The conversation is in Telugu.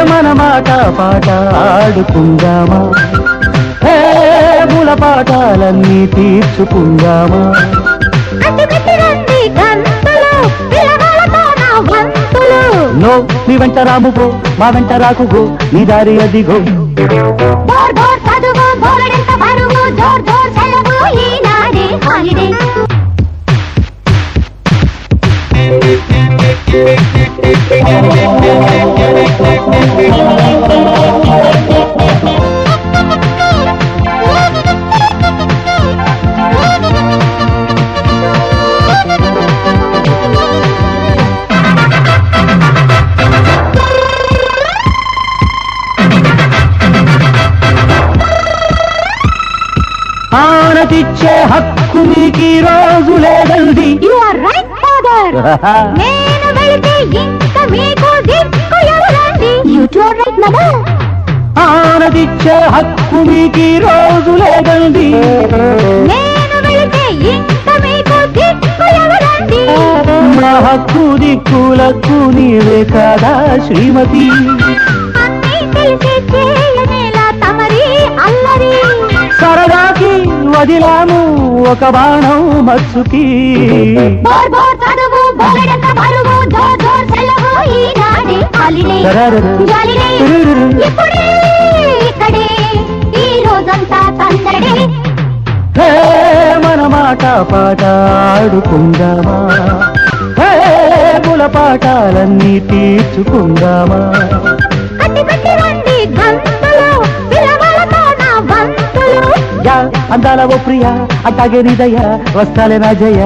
మన మాట పాట ఆడుకుందామా, మూల పాఠాలన్నీ తీర్చుకుందామా. నో నీ వెంట రాముగో, మా వెంట రాకుగో, నీ దారి అదిగో. ఆనతిచ్చే హక్కు నీకీ రోజు లేదండి. You are right father. నేను వెళ్తే ఇంకా మీకు దిక్కు ఎవరండి? You two are right mother. ఆనతిచ్చే హక్కు నీకీ రోజు లేదండి. నేను వెళ్తే ఇంకా మీకు దిక్కు ఎవరండి? మా హక్కు దిక్కులకు నీవే కాదా శ్రీమతి. అన్నీ తెలిసి చేయనేలా తమరి అల్లరి. సరదాకి వదిలాము ఒక బాణం మత్సుకి. మన మాట పాట ఆడుకుందామా, మూల పాఠాలన్నీ తీర్చుకుందామా. అందాల ఓ ప్రియా అట్టాగే నిదయ వస్తాలే నా జయ.